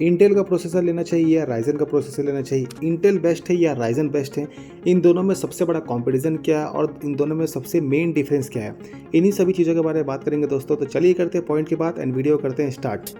Intel का processor लेना चाहिए या राइजन का प्रोसेसर लेना चाहिए, इंटेल बेस्ट है या राइजन बेस्ट है, इन दोनों में सबसे बड़ा कंपैरिजन क्या है और इन दोनों में सबसे मेन डिफरेंस क्या है, इन्हीं सभी चीज़ों के बारे में बात करेंगे दोस्तों। तो चलिए करते हैं पॉइंट की बात एंड वीडियो करते हैं स्टार्ट।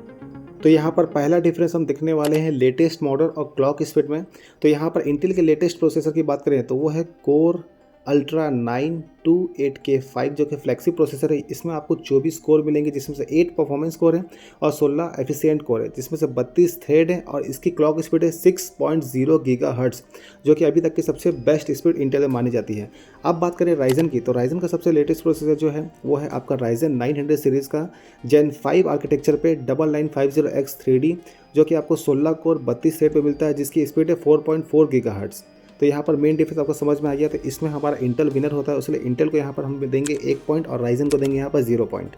तो यहाँ पर पहला डिफरेंस हम देखने वाले हैं लेटेस्ट मॉडल और क्लॉक स्पीड में। तो यहाँ पर इंटेल के लेटेस्ट प्रोसेसर की बात करें तो वो है कोर अल्ट्रा 928K5 जो कि फ्लैगशिप प्रोसेसर है। इसमें आपको 24 कोर मिलेंगे जिसमें से 8 परफॉर्मेंस कोर है और 16 एफिशिएंट कोर है, जिसमें से 32 थ्रेड है और इसकी क्लॉक स्पीड है 6.0 गीगाहर्ट्ज़ जो कि अभी तक की सबसे बेस्ट स्पीड इंटेल में मानी जाती है। अब बात करें राइजन की, तो राइजन का सबसे लेटेस्ट प्रोसेसर जो है वो है आपका राइजन 900 सीरीज़ का जेन 5 आर्किटेक्चर पे 9950X3D जो कि आपको 16 कोर 32 थ्रेड पे मिलता है, जिसकी स्पीड है 4.4 गीगाहर्ट्ज़। तो यहाँ पर मेन डिफरेंस आपको समझ में आ गया। तो इसमें हमारा इंटेल विनर होता है, इसलिए इंटेल को यहाँ पर हम देंगे 1 पॉइंट और राइजन को देंगे यहाँ पर 0 पॉइंट।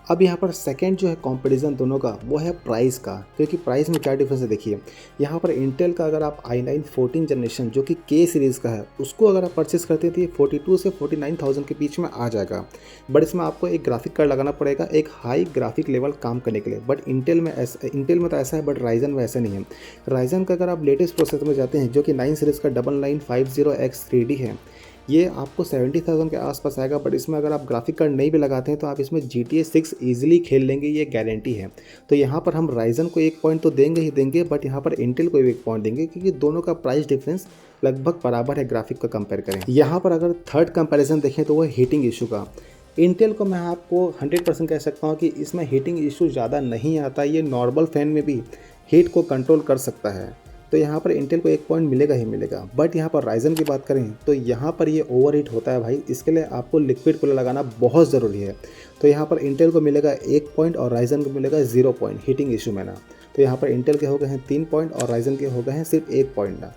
अब यहाँ पर सेकंड जो है कंपैरिजन दोनों का वो है प्राइस का, क्योंकि प्राइस में क्या डिफरेंस है देखिए। यहाँ पर इंटेल का अगर आप i9 14 जनरेशन जो कि के सीरीज़ का है उसको अगर आप परचेस करते हैं तो ये 42 से 49,000 के बीच में आ जाएगा, बट इसमें आपको एक ग्राफिक कार्ड लगाना पड़ेगा एक हाई ग्राफिक लेवल काम करने के लिए। बट इंटेल में तो ऐसा है, बट राइजन में ऐसा नहीं है। राइजन का अगर आप लेटेस्ट प्रोसेसर में जाते हैं जो कि 9 सीरीज़ का 9950X3D है, ये आपको 70,000 के आसपास आएगा, बट इसमें अगर आप ग्राफिक कार्ड नहीं भी लगाते हैं तो आप इसमें GTA 6 ईजिली खेल लेंगे, ये गारंटी है। तो यहाँ पर हम राइजन को 1 पॉइंट तो देंगे ही देंगे, बट यहाँ पर इंटेल को 1 पॉइंट देंगे क्योंकि दोनों का प्राइस डिफरेंस लगभग बराबर है ग्राफिक का कंपेयर करें। यहाँ पर अगर थर्ड कंपैरिजन देखें तो वो हीटिंग इशू का। इंटेल को मैं आपको 100% कह सकता हूँ कि इसमें हीटिंग इशू ज़्यादा नहीं आता, ये नॉर्मल फ़ैन में भी हीट को कंट्रोल कर सकता है। तो यहाँ पर इंटेल को 1 पॉइंट मिलेगा ही मिलेगा। बट यहाँ पर राइजन की बात करें तो यहाँ पर ये ओवर हीट होता है भाई, इसके लिए आपको लिक्विड कूलर लगाना बहुत ज़रूरी है। तो यहाँ पर इंटेल को मिलेगा 1 पॉइंट और राइजन को मिलेगा 0 पॉइंट हीटिंग इशू में ना। तो यहाँ पर इंटेल के हो गए हैं 3 पॉइंट और राइजन के हो गए हैं सिर्फ 1 पॉइंट ना।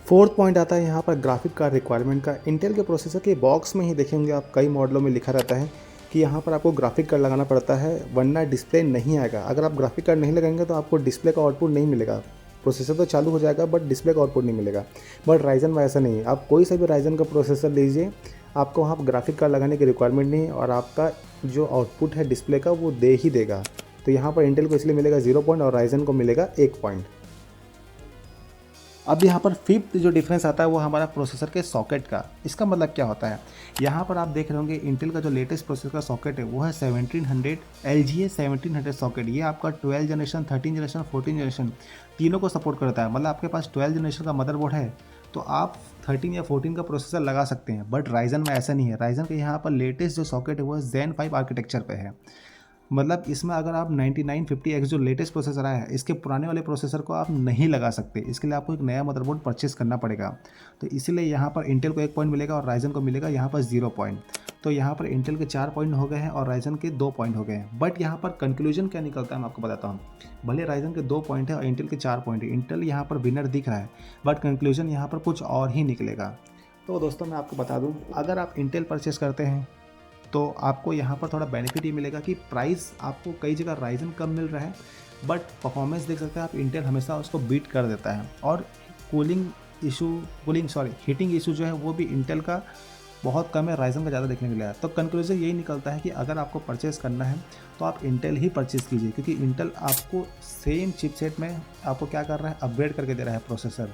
फोर्थ पॉइंट आता है यहाँ पर ग्राफिक कार्ड रिक्वायरमेंट का। इंटेल के प्रोसेसर के बॉक्स में ही देखेंगे आप कई मॉडलों में लिखा रहता है कि यहाँ पर आपको ग्राफिक कार्ड लगाना पड़ता है वरना डिस्प्ले नहीं आएगा। अगर आप ग्राफिक कार्ड नहीं लगाएंगे तो आपको डिस्प्ले का आउटपुट नहीं मिलेगा। प्रोसेसर तो चालू हो जाएगा बट डिस्प्ले का आउटपुट नहीं मिलेगा। बट राइजन में ऐसा नहीं है, आप कोई सा भी राइजन का प्रोसेसर लीजिए, आपको वहाँ ग्राफिक कार्ड लगाने की रिक्वायरमेंट नहीं है और आपका जो आउटपुट है डिस्प्ले का वो दे ही देगा। तो यहाँ पर इंटेल को इसलिए मिलेगा 0 पॉइंट और राइजन को मिलेगा 1 पॉइंट। अब यहाँ पर फिफ्थ जो डिफरेंस आता है वो हमारा प्रोसेसर के सॉकेट का। इसका मतलब क्या होता है, यहाँ पर आप देख रहे होंगे इंटेल का जो लेटेस्ट प्रोसेसर का सॉकेट है वो है 1700 LGA 1700 सॉकेट। ये आपका 12 जनरेशन 13 जनरेशन 14 जनरेशन तीनों को सपोर्ट करता है। मतलब आपके पास 12 जनरेशन का मदरबोर्ड है तो आप 13 या 14 का प्रोसेसर लगा सकते हैं। बट राइजन में ऐसा नहीं है। राइजन के यहाँ पर लेटेस्ट जो सॉकेट है वो जेन 5 आर्किटेक्चर पे है। मतलब इसमें अगर आप 9950X जो लेटेस्ट प्रोसेसर आया है इसके पुराने वाले प्रोसेसर को आप नहीं लगा सकते, इसके लिए आपको एक नया मदरबोर्ड परचेस करना पड़ेगा। तो इसीलिए यहाँ पर इंटेल को 1 पॉइंट मिलेगा और राइजन को मिलेगा यहाँ पर 0 पॉइंट। तो यहाँ पर इंटेल के 4 पॉइंट हो गए हैं और राइजन के 2 पॉइंट हो गए हैं। बट यहाँ पर कंक्लूजन क्या निकलता है मैं आपको बताता हूँ। भले राइजन के 2 पॉइंट है और इंटेल के 4 पॉइंट है, इंटेल यहाँ पर विनर दिख रहा है, बट कंक्लूजन यहाँ पर कुछ और ही निकलेगा। तो दोस्तों मैं आपको बता दूँ, अगर आप इंटेल परचेस करते हैं तो आपको यहाँ पर थोड़ा बेनिफिट ये मिलेगा कि प्राइस आपको कई जगह राइजन कम मिल रहा है, बट परफॉर्मेंस देख सकते हैं आप इंटेल हमेशा उसको बीट कर देता है। और हीटिंग इशू जो है वो भी इंटेल का बहुत कम है, राइजन का ज़्यादा देखने को मिला है। तो कंक्लूजन यही निकलता है कि अगर आपको परचेस करना है तो आप इंटेल ही परचेस कीजिए, क्योंकि इंटेल आपको सेम चिपसेट में आपको क्या कर रहा है, अपग्रेड करके दे रहा है प्रोसेसर।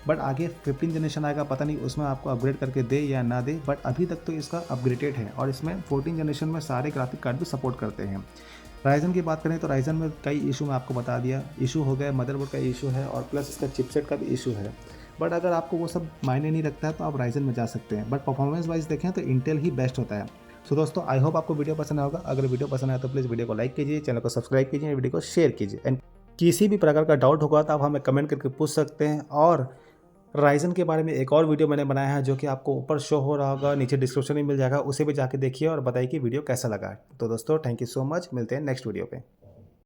बट आगे 15 जनरेशन आएगा, पता नहीं उसमें आपको अपग्रेड करके दे या ना दे, बट अभी तक तो इसका अपग्रेडेड है और इसमें 14 जनरेशन में सारे ग्राफिक कार्ड भी सपोर्ट करते हैं। राइजन की बात करें तो राइजन में कई इशू मैं आपको बता दिया, इशू हो गए, मदरबोर्ड का इशू है और प्लस इसका चिपसेट का भी इशू है। बट अगर आपको वो सब मायने नहीं रखता है तो आप राइजन में जा सकते हैं। बट परफॉर्मेंस वाइज देखें तो इंटेल ही बेस्ट होता है। सो दोस्तों आई होप आपको वीडियो पसंद होगा। अगर वीडियो पसंद आया तो प्लीज़ वीडियो को लाइक कीजिए, चैनल को सब्सक्राइब कीजिए, वीडियो को शेयर कीजिए। एंड किसी भी प्रकार का डाउट होगा तो आप हमें कमेंट करके पूछ सकते हैं। और राइजन के बारे में एक और वीडियो मैंने बनाया है जो कि आपको ऊपर शो हो रहा होगा, नीचे डिस्क्रिप्शन में मिल जाएगा, उसे भी जाके देखिए और बताइए कि वीडियो कैसा लगा। तो दोस्तों थैंक यू सो मच, मिलते हैं नेक्स्ट वीडियो पे।